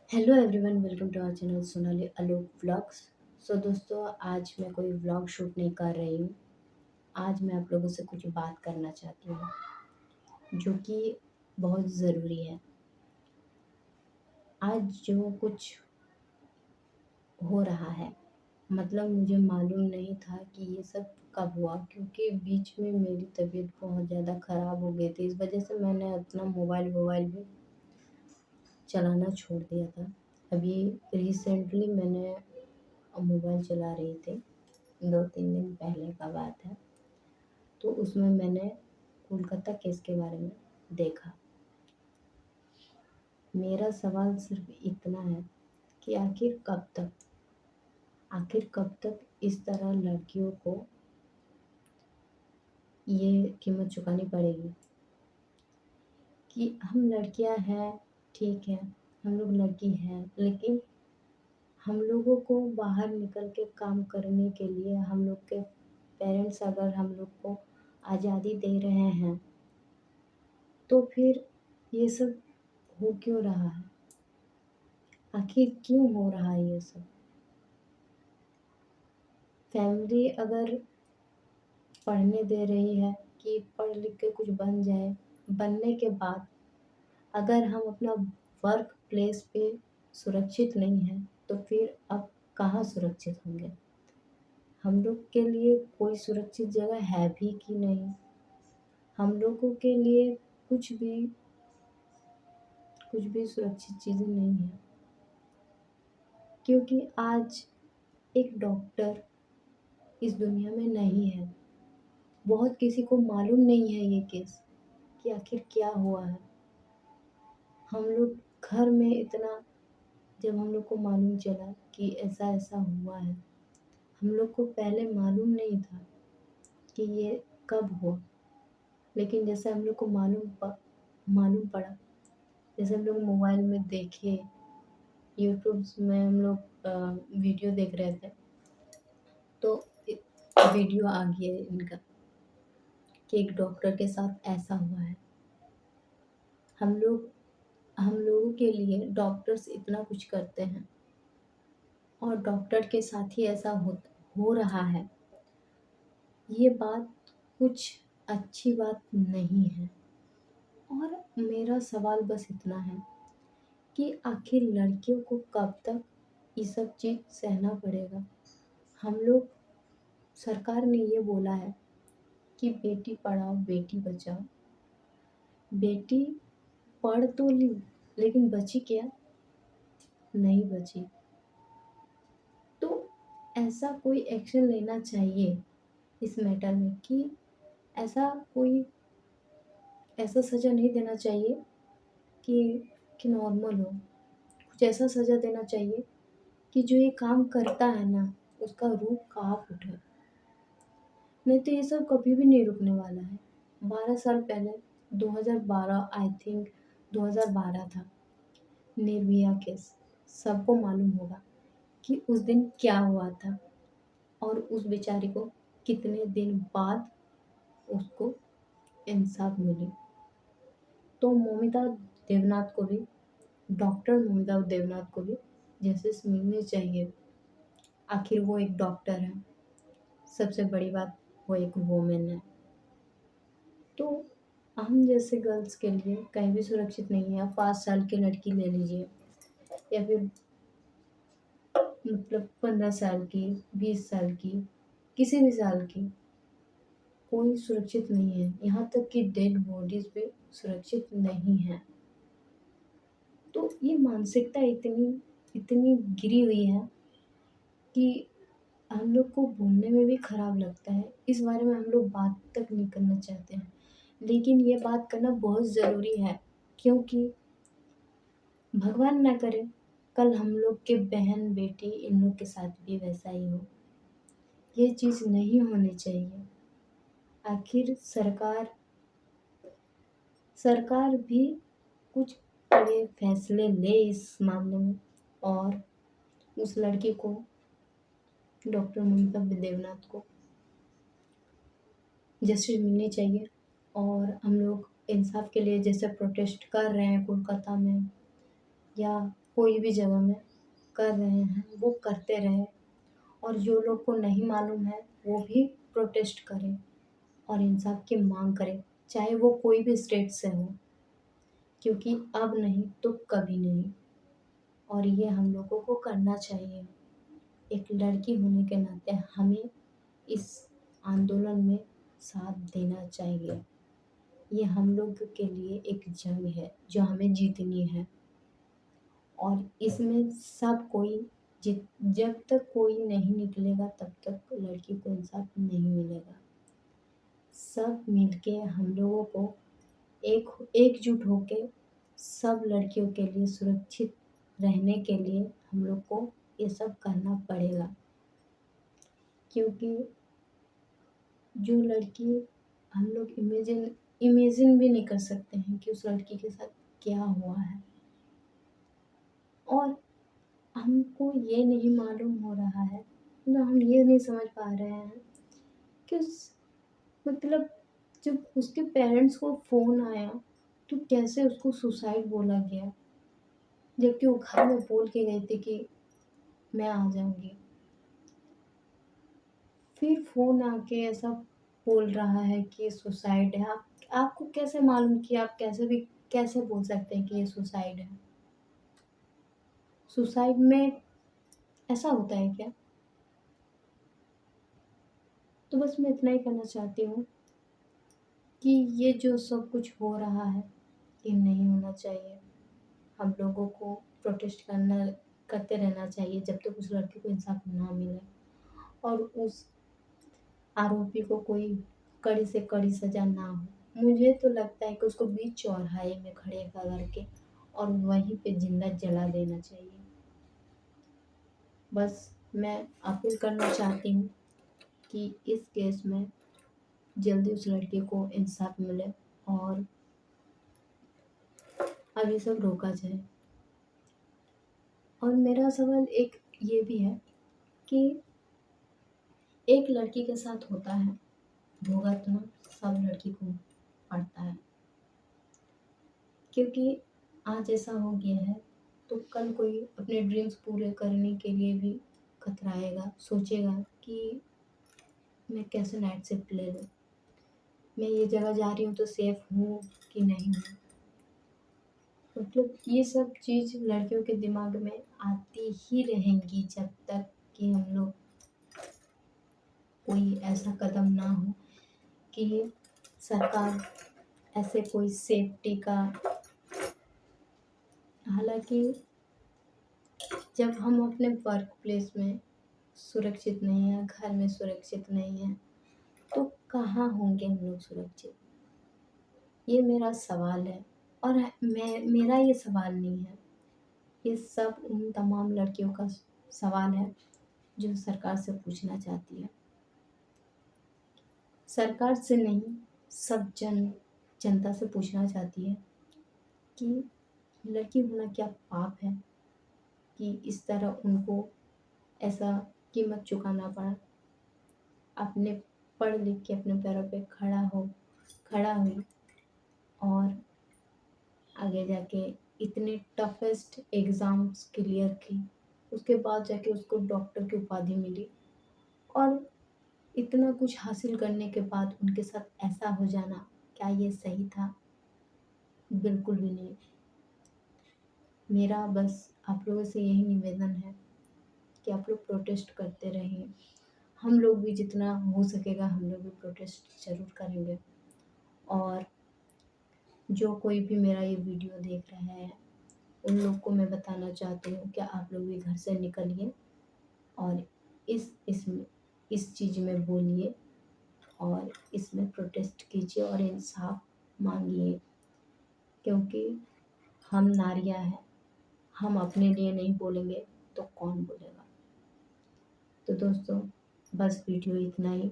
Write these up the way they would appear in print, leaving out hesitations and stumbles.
Hello everyone, welcome to our channel Sonali Alok vlogs. So दोस्तों, आज मैं कोई व्लॉग शूट नहीं कर रही हूँ। आज मैं आप लोगों से कुछ बात करना चाहती हूँ जो कि बहुत ज़रूरी है। आज जो कुछ हो रहा है, मतलब मुझे मालूम नहीं था कि ये सब कब हुआ, क्योंकि बीच में मेरी तबीयत बहुत ज़्यादा ख़राब हो गई थी। इस वजह से मैंने अपना मोबाइल भी चलाना छोड़ दिया था। अभी रिसेंटली मैंने मोबाइल चला रही थी, 2-3 दिन पहले का बात है। तो उसमें मैंने कोलकाता केस के बारे में देखा। मेरा सवाल सिर्फ इतना है कि आखिर कब तक इस तरह लड़कियों को ये कीमत चुकानी पड़ेगी कि हम लड़कियां हैं। ठीक है, हम लोग लड़की हैं, लेकिन हम लोगों को बाहर निकल के काम करने के लिए हम लोग के पेरेंट्स अगर हम लोग को आज़ादी दे रहे हैं, तो फिर ये सब हो क्यों रहा है? आखिर क्यों हो रहा है ये सब? फैमिली अगर पढ़ने दे रही है कि पढ़ लिख के कुछ बन जाए, बनने के बाद अगर हम अपना वर्क प्लेस पे सुरक्षित नहीं हैं, तो फिर अब कहाँ सुरक्षित होंगे? हम लोग के लिए कोई सुरक्षित जगह है भी कि नहीं? हम लोगों के लिए कुछ भी कुछ भी सुरक्षित चीज़ें नहीं है, क्योंकि आज एक डॉक्टर इस दुनिया में नहीं है। बहुत किसी को मालूम नहीं है ये केस कि आखिर क्या हुआ है। हम लोग घर में इतना, जब हम लोग को मालूम चला कि ऐसा ऐसा हुआ है, हम लोग को पहले मालूम नहीं था कि ये कब हुआ। लेकिन जैसे हम लोग को मालूम पड़ा, जैसे हम लोग मोबाइल में देखे, यूट्यूब में हम लोग वीडियो देख रहे थे, तो वीडियो आ गया इनका कि एक डॉक्टर के साथ ऐसा हुआ है। हम लोगों के लिए डॉक्टर्स इतना कुछ करते हैं, और डॉक्टर के साथ ही ऐसा हो रहा है। ये बात कुछ अच्छी बात नहीं है। और मेरा सवाल बस इतना है कि आखिर लड़कियों को कब तक ये सब चीज़ सहना पड़ेगा? हम लोग, सरकार ने ये बोला है कि बेटी पढ़ाओ बेटी बचाओ। बेटी पढ़ तो ली, लेकिन बची क्या? नहीं बची। तो ऐसा कोई एक्शन लेना चाहिए इस मैटर में कि ऐसा कोई ऐसा सज़ा नहीं देना चाहिए कि नॉर्मल हो। कुछ ऐसा सज़ा देना चाहिए कि जो ये काम करता है ना, उसका रूह काँप उठे। नहीं तो ये सब कभी भी नहीं रुकने वाला है। 12 साल पहले, 2012 आई थिंक, 2012 था, निर्भया केस। सबको मालूम होगा कि उस दिन क्या हुआ था, और उस बेचारी को कितने दिन बाद उसको इंसाफ मिली। तो मोमिता देवनाथ को भी, डॉक्टर मोमिता देवनाथ को भी जस्टिस मिलनी चाहिए। आखिर वो एक डॉक्टर है, सबसे बड़ी बात वो एक वुमेन है। तो हम जैसे गर्ल्स के लिए कहीं भी सुरक्षित नहीं है। आप 5 साल की लड़की ले लीजिए, या फिर मतलब 15 साल की, 20 साल की, किसी भी साल की, कोई सुरक्षित नहीं है। यहाँ तक कि डेड बॉडीज भी सुरक्षित नहीं है। तो ये मानसिकता इतनी इतनी गिरी हुई है कि हम लोग को बोलने में भी खराब लगता है। इस बारे में हम लोग बात तक नहीं करना चाहते हैं, लेकिन ये बात करना बहुत ज़रूरी है, क्योंकि भगवान ना करे कल हम लोग के बहन बेटी इन लोग के साथ भी वैसा ही हो। ये चीज़ नहीं होनी चाहिए। आखिर सरकार भी कुछ बड़े फैसले ले इस मामले में, और उस लड़की को, डॉक्टर ममता देवनाथ को जस्टिस मिलनी चाहिए। और हम लोग इंसाफ के लिए जैसे प्रोटेस्ट कर रहे हैं कोलकाता में, या कोई भी जगह में कर रहे हैं वो करते रहें, और जो लोग को नहीं मालूम है वो भी प्रोटेस्ट करें और इंसाफ की मांग करें, चाहे वो कोई भी स्टेट से हो, क्योंकि अब नहीं तो कभी नहीं। और ये हम लोगों को करना चाहिए। एक लड़की होने के नाते हमें इस आंदोलन में साथ देना चाहिए। ये हम लोग के लिए एक जंग है जो हमें जीतनी है, और इसमें सब कोई जित जब तक कोई नहीं निकलेगा तब तक लड़की को इंसाफ नहीं मिलेगा। सब मिलके हम लोगों को एक एकजुट होके सब लड़कियों के लिए सुरक्षित रहने के लिए हम लोग को ये सब करना पड़ेगा, क्योंकि जो लड़की हम लोग इमेजिन भी नहीं कर सकते हैं कि उस लड़की के साथ क्या हुआ है। और हमको ये नहीं मालूम हो रहा है, ना हम ये नहीं समझ पा रहे हैं कि मतलब जब उसके पेरेंट्स को फ़ोन आया तो कैसे उसको सुसाइड बोला गया, जबकि वो घर में बोल के गई थी कि मैं आ जाऊंगी। फिर फ़ोन आके ऐसा बोल रहा है कि सुसाइड है। आपको कैसे मालूम कि आप कैसे बोल सकते हैं कि ये सुसाइड है? सुसाइड में ऐसा होता है क्या? तो बस मैं इतना ही कहना चाहती हूँ कि ये जो सब कुछ हो रहा है ये नहीं होना चाहिए। हम लोगों को प्रोटेस्ट करते रहना चाहिए जब तक उस लड़की को इंसाफ ना मिले, और उस आरोपी को कोई कड़ी से कड़ी सजा ना हो। मुझे तो लगता है कि उसको बीच चौराहे में खड़े करके और वहीं पे जिंदा जला देना चाहिए। बस मैं अपील करना चाहती हूँ कि इस केस में जल्दी उस लड़की को इंसाफ मिले और अब ये सब रोका जाए। और मेरा सवाल एक ये भी है कि एक लड़की के साथ होता है, भुगतना सब लड़की को पड़ता है, क्योंकि आज ऐसा हो गया है तो कल कोई अपने ड्रीम्स पूरे करने के लिए भी कतराएगा, सोचेगा कि मैं कैसे नाइट शिफ्ट ले लूँ, मैं ये जगह जा रही हूँ तो सेफ हूँ कि नहीं हूँ। मतलब ये सब चीज़ लड़कियों के दिमाग में आती ही रहेंगी जब तक कि हम लोग कोई ऐसा कदम ना हो कि सरकार ऐसे कोई सेफ्टी का, हालांकि जब हम अपने वर्क प्लेस में सुरक्षित नहीं हैं, घर में सुरक्षित नहीं हैं, तो कहाँ होंगे हम लोग सुरक्षित? ये मेरा सवाल है। और मेरा ये सवाल नहीं है, ये सब उन तमाम लड़कियों का सवाल है जो सरकार से पूछना चाहती है। सरकार से नहीं, सब जनता से पूछना चाहती है कि लड़की होना क्या पाप है कि इस तरह उनको ऐसा कीमत चुकाना पड़ा। अपने पढ़ लिख के अपने पैरों पे खड़ा हुई और आगे जाके इतने टफेस्ट एग्ज़ाम्स क्लियर की, उसके बाद जाके उसको डॉक्टर की उपाधि मिली, और इतना कुछ हासिल करने के बाद उनके साथ ऐसा हो जाना, क्या ये सही था? बिल्कुल भी नहीं। मेरा बस आप लोगों से यही निवेदन है कि आप लोग प्रोटेस्ट करते रहें। हम लोग भी जितना हो सकेगा हम लोग भी प्रोटेस्ट ज़रूर करेंगे। और जो कोई भी मेरा ये वीडियो देख रहा है उन लोग को मैं बताना चाहती हूँ कि आप लोग भी घर से निकलिए और इस चीज़ में बोलिए और इसमें प्रोटेस्ट कीजिए और इंसाफ मांगिए, क्योंकि हम नारियां हैं, हम अपने लिए नहीं बोलेंगे तो कौन बोलेगा? तो दोस्तों बस वीडियो इतना ही,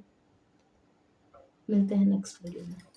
मिलते हैं नेक्स्ट वीडियो में।